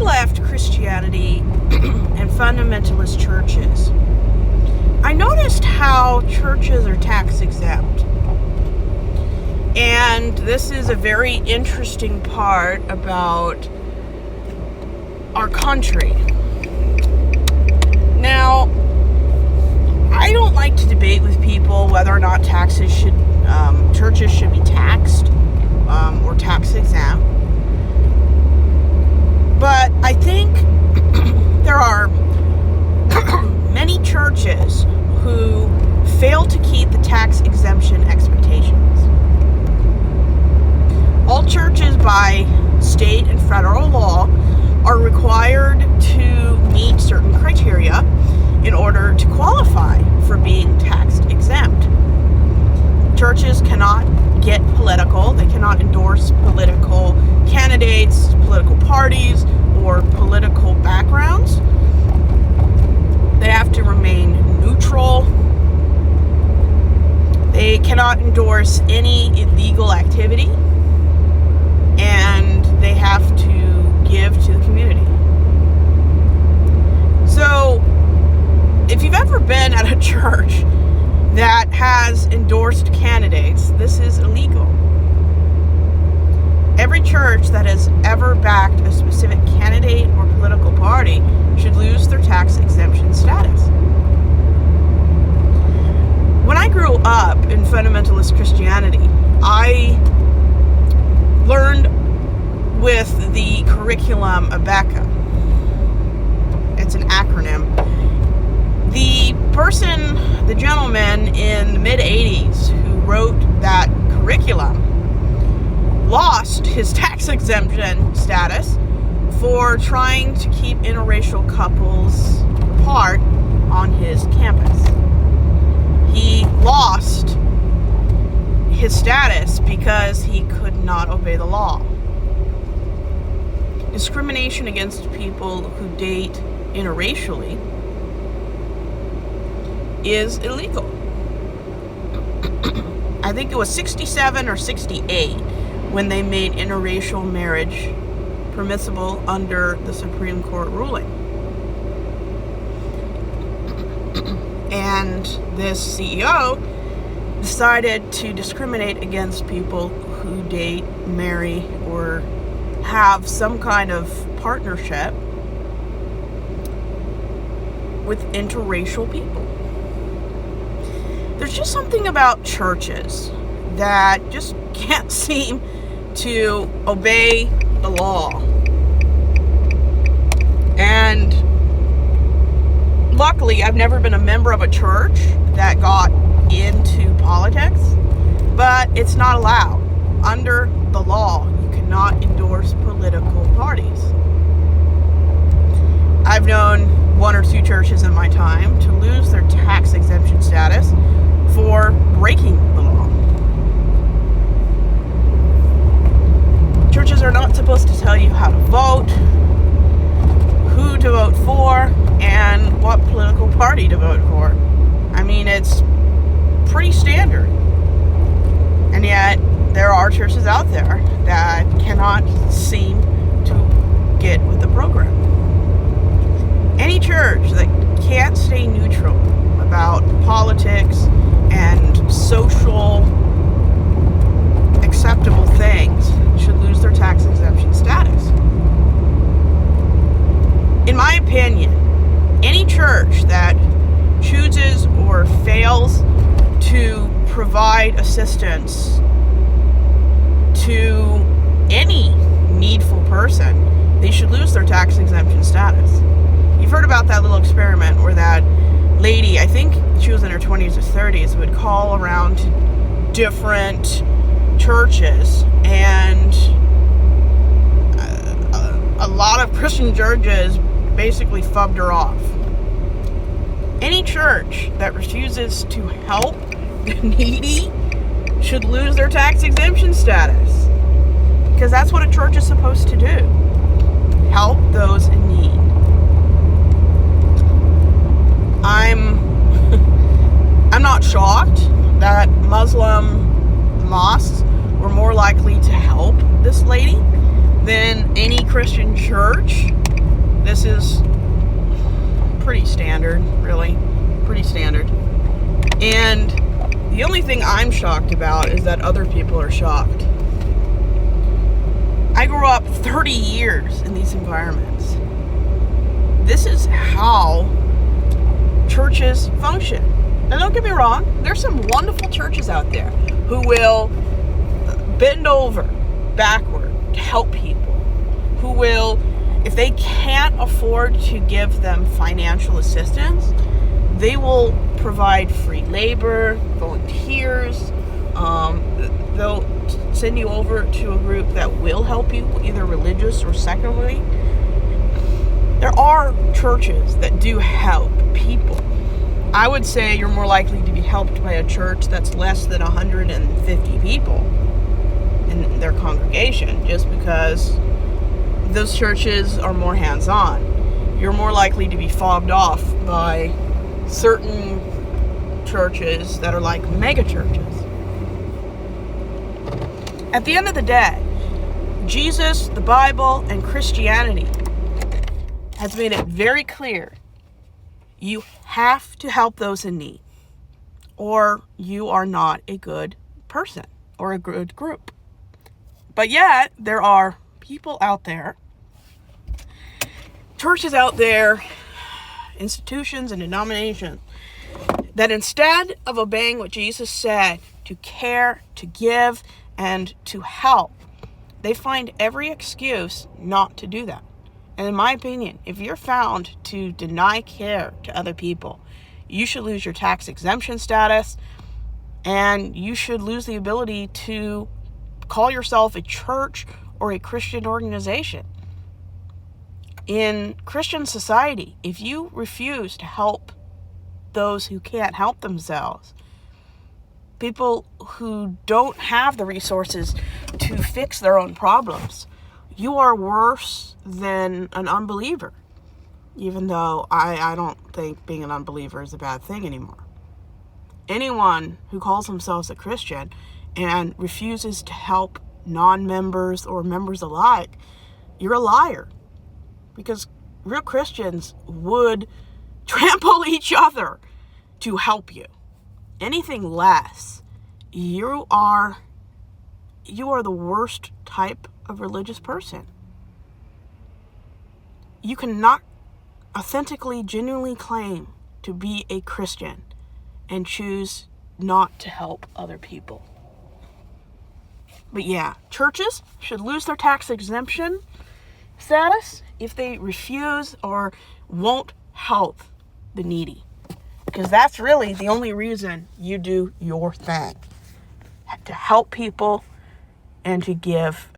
left Christianity and fundamentalist churches, I noticed how churches are tax exempt. And this is a very interesting part about our country. Now, I don't like to debate with people whether or not churches should be taxed or tax exempt. But I think there are many churches who fail to keep the tax exemption expectations. All churches by state and federal law are required to meet certain criteria in order to qualify for being tax exempt. Churches cannot get political. They cannot endorse political candidates, political parties, or political backgrounds. They have to remain neutral. They cannot endorse any illegal activity. And they have to give to the community. So, if you've ever been at a church that has endorsed candidates, this is illegal. Every church that has ever backed a specific candidate or political party should lose their tax exemption status. When I grew up in fundamentalist Christianity, I learned with the curriculum ABECA. It's an acronym. The gentleman in the mid-'80s who wrote that curriculum lost his tax exemption status for trying to keep interracial couples apart on his campus. He lost his status because he could not obey the law. Discrimination against people who date interracially is illegal. I think it was 67 or 68 when they made interracial marriage permissible under the Supreme Court ruling. And this CEO decided to discriminate against people who date, marry, or have some kind of partnership with interracial people. There's just something about churches that just can't seem to obey the law. And luckily, I've never been a member of a church that got into politics, but it's not allowed. Under the law, you cannot endorse political parties. I've known one or two churches in my time to lose their tax exemption status for breaking the law. Churches are not supposed to tell you how to vote, who to vote for, and what political party to vote for. I mean, it's pretty standard. And yet, there are churches out there that cannot seem to get with the program. Any church that can't stay neutral about politics and social acceptable things should lose their tax exemption status. In my opinion, any church that chooses or fails to provide assistance to any needful person, they should lose their tax exemption status. You've heard about that little experiment where that lady, I think she was in her 20s or 30s, would call around to different churches, and a lot of Christian churches basically fubbed her off. Any church that refuses to help the needy should lose their tax exemption status, because that's what a church is supposed to do. Help those in need. I'm not shocked that Muslim mosques more likely to help this lady than any Christian church This is pretty standard, really. Pretty standard. And the only thing I'm shocked about is that other people are shocked. I grew up 30 years in these environments. This is how churches function. And don't get me wrong, there's some wonderful churches out there who will bend over backward to help people, who will, if they can't afford to give them financial assistance, they will provide free labor, volunteers. They'll send you over to a group that will help you, either religious or secularly. There are churches that do help people. I would say you're more likely to be helped by a church that's less than 150 people in their congregation, just because those churches are more hands-on. You're more likely to be fobbed off by certain churches that are like mega churches. At the end of the day, Jesus, the Bible, and Christianity has made it very clear you have to help those in need, or you are not a good person or a good group. But yet, there are people out there, churches out there, institutions and denominations, that instead of obeying what Jesus said, to care, to give, and to help, they find every excuse not to do that. And in my opinion, if you're found to deny care to other people, you should lose your tax exemption status, and you should lose the ability to call yourself a church or a Christian organization. In Christian society, if you refuse to help those who can't help themselves, people who don't have the resources to fix their own problems, you are worse than an unbeliever. Even though I don't think being an unbeliever is a bad thing anymore. Anyone who calls themselves a Christian and refuses to help non-members or members alike, you're a liar. Because real Christians would trample each other to help you. Anything less, you are the worst type of religious person. You cannot authentically, genuinely claim to be a Christian and choose not to help other people. But yeah, churches should lose their tax exemption status if they refuse or won't help the needy. Because that's really the only reason you do your thing. To help people and to give